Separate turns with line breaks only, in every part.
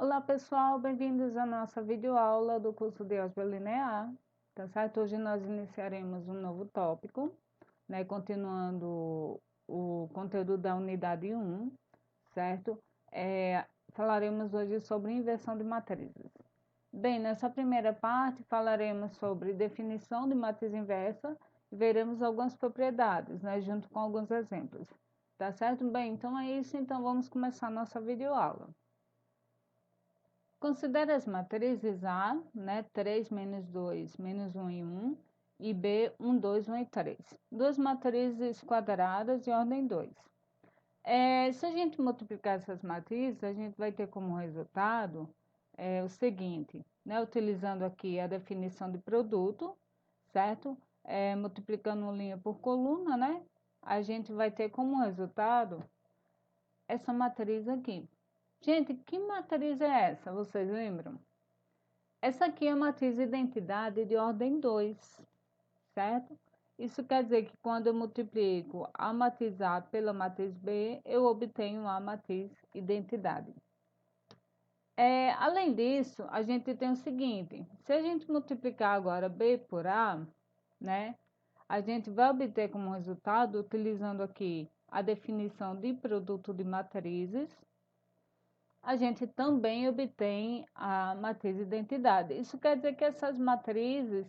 Olá pessoal, bem-vindos à nossa videoaula do curso de álgebra linear, tá certo? Hoje nós iniciaremos um novo tópico, né, continuando o conteúdo da unidade 1, certo? Falaremos hoje sobre inversão de matrizes. Bem, nessa primeira parte falaremos sobre definição de matriz inversa e veremos algumas propriedades, né, junto com alguns exemplos, tá certo? Bem, então é isso, então vamos começar a nossa videoaula. Considere as matrizes A, né, 3, menos 2, menos 1 e 1, e B, 1, 2, 1 e 3. Duas matrizes quadradas de ordem 2. Se a gente multiplicar essas matrizes, a gente vai ter como resultado o seguinte, né, utilizando aqui a definição de produto, certo? Multiplicando linha por coluna, né, a gente vai ter como resultado essa matriz aqui. Gente, que matriz é essa? Vocês lembram? Essa aqui é a matriz identidade de ordem 2, certo? Isso quer dizer que quando eu multiplico a matriz A pela matriz B, eu obtenho a matriz identidade. Além disso, a gente tem o seguinte, se a gente multiplicar agora B por A, né, a gente vai obter como resultado, utilizando aqui a definição de produto de matrizes, a gente também obtém a matriz identidade. Isso quer dizer que essas matrizes,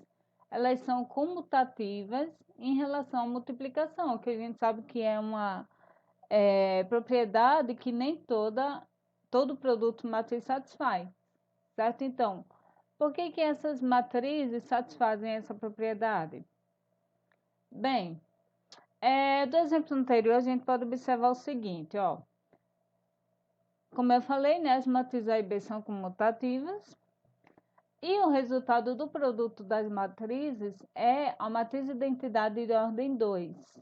elas são comutativas em relação à multiplicação, que a gente sabe que é uma propriedade que nem todo produto matriz satisfaz, certo? Então, por que essas matrizes satisfazem essa propriedade? Bem, do exemplo anterior, a gente pode observar o seguinte, ó. Como eu falei, né, as matrizes A e B são comutativas, e o resultado do produto das matrizes é a matriz identidade de ordem 2.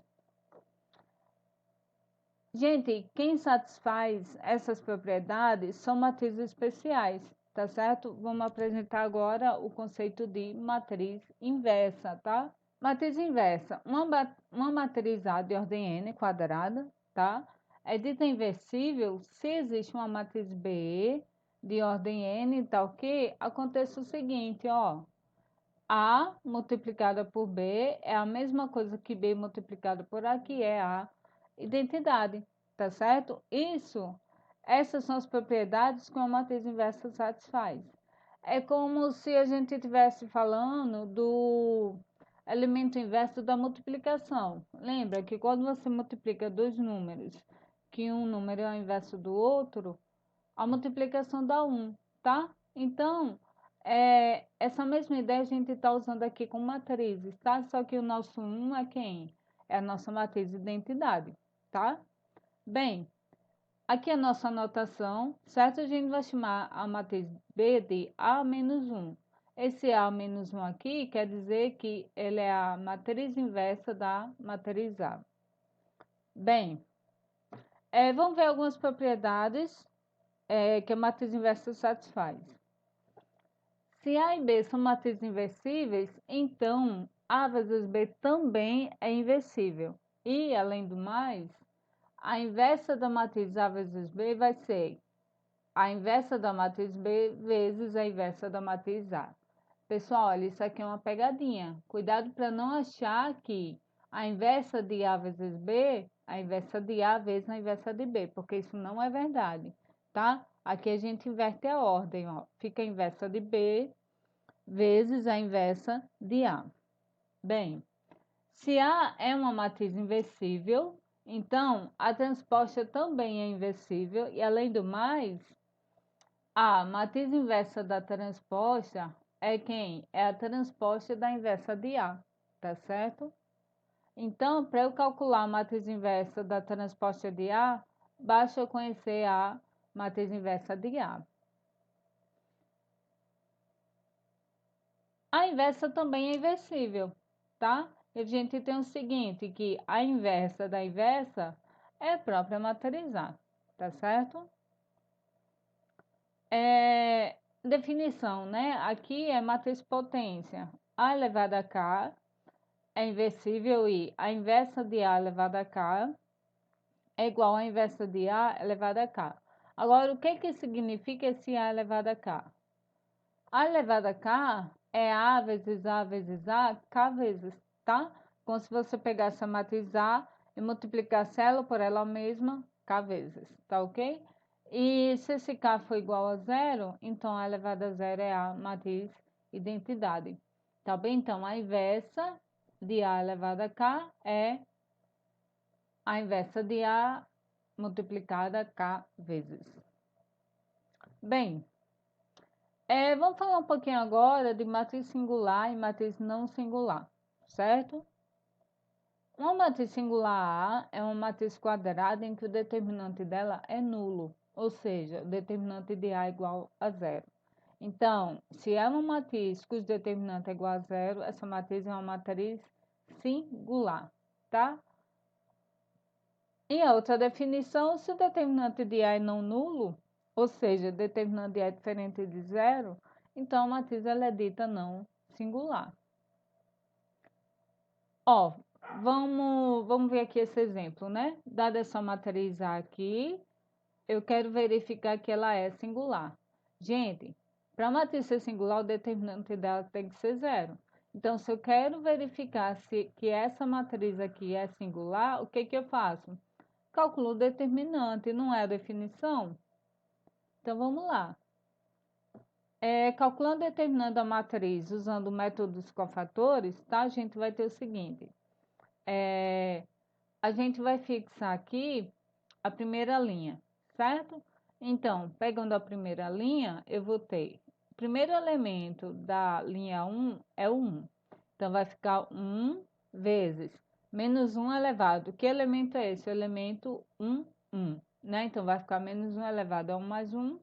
Gente, quem satisfaz essas propriedades são matrizes especiais, tá certo? Vamos apresentar agora o conceito de matriz inversa, tá? Matriz inversa, uma matriz A de ordem n quadrada, tá? É dita inversível se existe uma matriz B de ordem n, tal que aconteça o seguinte, ó. A multiplicada por B é a mesma coisa que B multiplicado por A, que é a identidade, tá certo? Essas são as propriedades que uma matriz inversa satisfaz. É como se a gente estivesse falando do elemento inverso da multiplicação. Lembra que quando você multiplica dois números, que um número é o inverso do outro, a multiplicação dá 1, tá? Então, essa mesma ideia a gente está usando aqui com matrizes, tá? Só que o nosso 1 é quem? É a nossa matriz de identidade, tá? Bem, aqui é a nossa anotação, certo? A gente vai chamar a matriz B de A menos 1. Esse A menos 1 aqui quer dizer que ele é a matriz inversa da matriz A. Bem, vamos ver algumas propriedades que a matriz inversa satisfaz. Se A e B são matrizes inversíveis, então A vezes B também é inversível. E, além do mais, a inversa da matriz A vezes B vai ser a inversa da matriz B vezes a inversa da matriz A. Pessoal, olha, isso aqui é uma pegadinha. Cuidado para não achar que a inversa de A vezes B, a inversa de A vezes a inversa de B, porque isso não é verdade, tá? Aqui a gente inverte a ordem, ó. Fica a inversa de B vezes a inversa de A. Bem, se A é uma matriz inversível, então a transposta também é inversível e, além do mais, a matriz inversa da transposta é quem? É a transposta da inversa de A, tá certo? Então, para eu calcular a matriz inversa da transposta de A, basta eu conhecer a matriz inversa de A. A inversa também é inversível, tá? E a gente tem o seguinte, que a inversa da inversa é a própria matriz A, tá certo? Definição, né? Aqui é matriz potência. A elevado a K é inversível e a inversa de A elevado a K é igual à inversa de A elevado a K. Agora, o que significa esse A elevado a K? A elevado a K é A vezes A vezes A, K vezes, tá? Como se você pegasse a matriz A e multiplicasse ela por ela mesma, K vezes, tá ok? E se esse K for igual a zero, então A elevado a zero é a matriz identidade, tá bem? Então, a inversa de A elevado a K é a inversa de A multiplicada K vezes. Bem, vamos falar um pouquinho agora de matriz singular e matriz não singular, certo? Uma matriz singular A é uma matriz quadrada em que o determinante dela é nulo, ou seja, o determinante de A é igual a zero. Então, se é uma matriz cujo determinante é igual a zero, essa matriz é uma matriz singular, tá? E a outra definição, se o determinante de A é não nulo, ou seja, o determinante de A é diferente de zero, então a matriz ela é dita não singular. Ó, vamos ver aqui esse exemplo, né? Dada essa matriz A aqui, eu quero verificar que ela é singular. Gente, para a matriz ser singular, o determinante dela tem que ser zero. Então, se eu quero verificar que essa matriz aqui é singular, o que que eu faço? Calculo o determinante, não é a definição? Então, vamos lá. Calculando o determinante da matriz usando o método dos cofatores, tá? A gente vai ter o seguinte. A gente vai fixar aqui a primeira linha, certo? Então, pegando a primeira linha, eu vou ter o primeiro elemento da linha 1 é o 1. Então, vai ficar 1 vezes menos 1 elevado. Que elemento é esse? O elemento 1, 1, né? Então, vai ficar menos 1 elevado a 1 mais 1,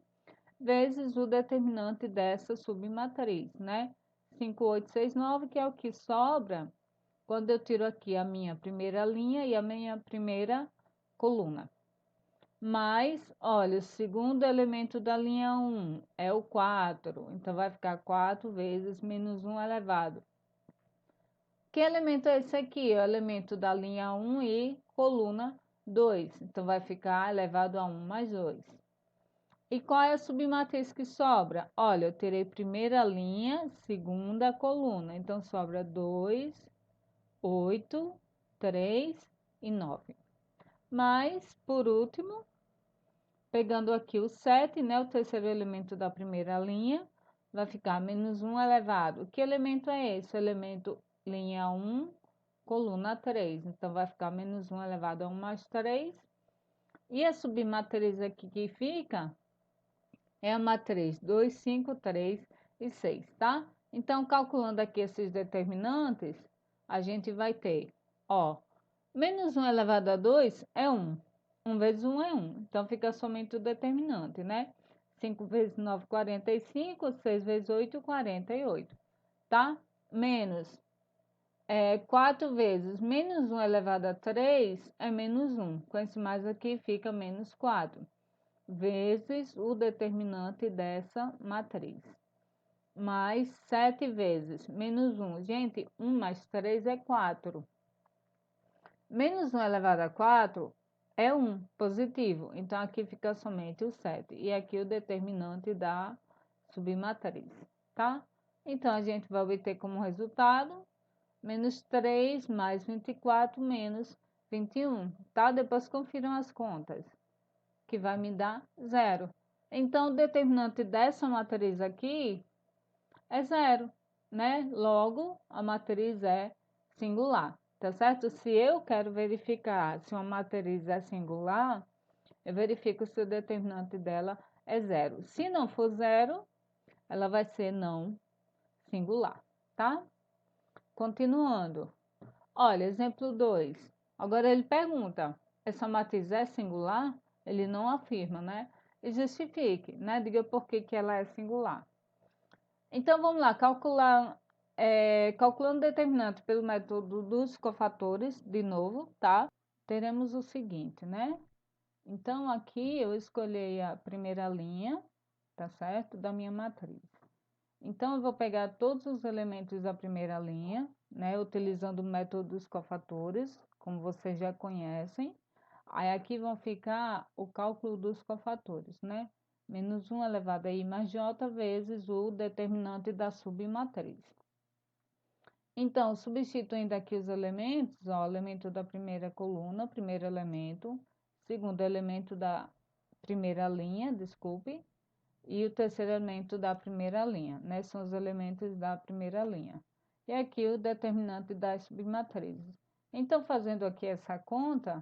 vezes o determinante dessa submatriz, né? 5, 8, 6, 9, que é o que sobra quando eu tiro aqui a minha primeira linha e a minha primeira coluna. Mas, olha, o segundo elemento da linha 1 é o 4, então vai ficar 4 vezes menos 1 elevado. Que elemento é esse aqui? É o elemento da linha 1 e coluna 2, então vai ficar elevado a 1 mais 2. E qual é a submatriz que sobra? Olha, eu terei primeira linha, segunda coluna, então sobra 2, 8, 3 e 9. Mas, por último, pegando aqui o 7, né, o terceiro elemento da primeira linha, vai ficar menos 1 elevado. Que elemento é esse? O elemento linha 1, coluna 3. Então, vai ficar menos 1 elevado a 1 mais 3. E a submatriz aqui que fica é a matriz 2, 5, 3 e 6, tá? Então, calculando aqui esses determinantes, a gente vai ter, ó, menos 1 elevado a 2 é 1. 1 vezes 1 é 1. Então, fica somente o determinante, né? 5 vezes 9, 45. 6 vezes 8, 48. Tá? Menos 4 vezes menos 1 elevado a 3 é menos 1. Com esse mais aqui, fica menos 4. Vezes o determinante dessa matriz. Mais 7 vezes menos 1. Gente, 1 mais 3 é 4. Menos 1 elevado a 4 é 1, positivo. Então, aqui fica somente o 7. E aqui o determinante da submatriz, tá? Então, a gente vai obter como resultado menos 3 mais 24 menos 21, tá? Depois confiram as contas, que vai me dar 0. Então, o determinante dessa matriz aqui é 0, né? Logo, a matriz é singular. Tá certo? Se eu quero verificar se uma matriz é singular, eu verifico se o determinante dela é zero. Se não for zero, ela vai ser não singular, tá? Continuando. Olha, exemplo 2. Agora ele pergunta, essa matriz é singular? Ele não afirma, né? E justifique, né? Diga por que que ela é singular. Então, vamos lá, calculando determinante pelo método dos cofatores, de novo, tá? Teremos o seguinte, né? Então, aqui eu escolhi a primeira linha, tá certo? Da minha matriz. Então, eu vou pegar todos os elementos da primeira linha, né? Utilizando o método dos cofatores, como vocês já conhecem. Aí aqui vão ficar o cálculo dos cofatores, né? Menos 1 elevado a I mais J vezes o determinante da submatriz. Então, substituindo aqui os elementos, ó, elemento da primeira coluna, primeiro elemento, segundo elemento da primeira linha, desculpe, e o terceiro elemento da primeira linha, né? São os elementos da primeira linha. E aqui o determinante das submatrizes. Então, fazendo aqui essa conta,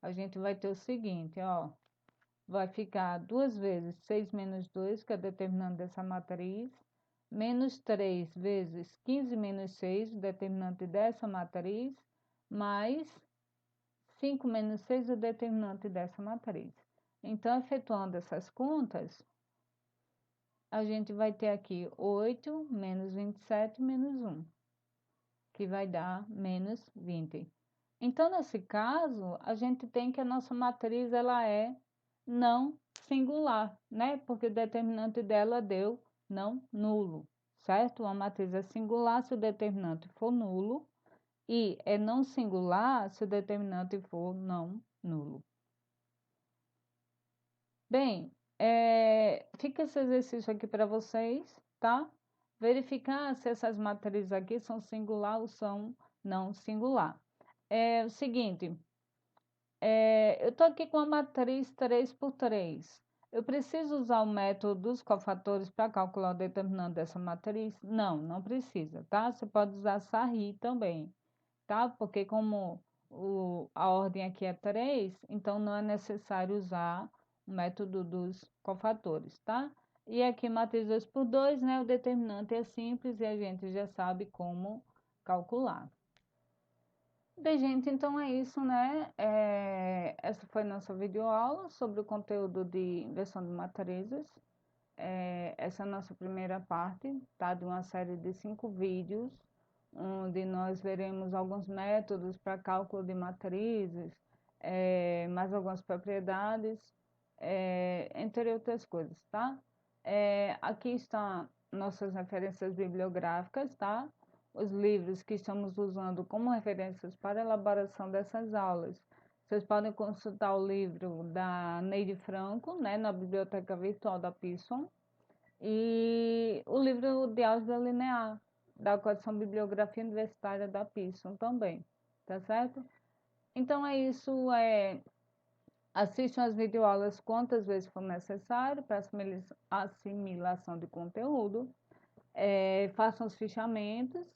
a gente vai ter o seguinte, ó, vai ficar 2 vezes 6 menos 2, que é o determinante dessa matriz, menos 3 vezes 15 menos 6, o determinante dessa matriz, mais 5 menos 6, o determinante dessa matriz. Então, efetuando essas contas, a gente vai ter aqui 8 menos 27 menos 1, que vai dar menos 20. Então, nesse caso, a gente tem que a nossa matriz ela é não singular, né? Porque o determinante dela deu não nulo, certo? Uma matriz é singular se o determinante for nulo e é não singular se o determinante for não nulo. Bem, fica esse exercício aqui para vocês, tá? Verificar se essas matrizes aqui são singular ou são não singular. É o seguinte, eu estou aqui com a matriz 3 por 3. Eu preciso usar o método dos cofatores para calcular o determinante dessa matriz? Não, não precisa, tá? Você pode usar Sarri também, tá? Porque como a ordem aqui é 3, então não é necessário usar o método dos cofatores, tá? E aqui matriz 2 por 2, né? O determinante é simples e a gente já sabe como calcular. Bem, gente, então é isso, né? Essa foi nossa videoaula sobre o conteúdo de inversão de matrizes. Essa é a nossa primeira parte, tá? De uma série de 5 vídeos, onde nós veremos alguns métodos para cálculo de matrizes, mais algumas propriedades, entre outras coisas, tá? Aqui estão nossas referências bibliográficas, tá? Os livros que estamos usando como referências para a elaboração dessas aulas. Vocês podem consultar o livro da Neide Franco, né, na Biblioteca Virtual da Pearson, e o livro de álgebra linear, da coleção Bibliografia Universitária da Pearson também, tá certo? Então é isso, assistam as videoaulas quantas vezes for necessário para assimilação de conteúdo, façam os fichamentos,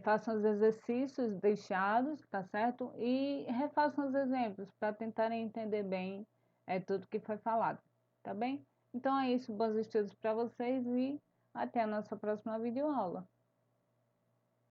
façam os exercícios deixados, tá certo? E refaçam os exemplos para tentarem entender bem tudo que foi falado, tá bem? Então é isso, bons estudos para vocês e até a nossa próxima videoaula.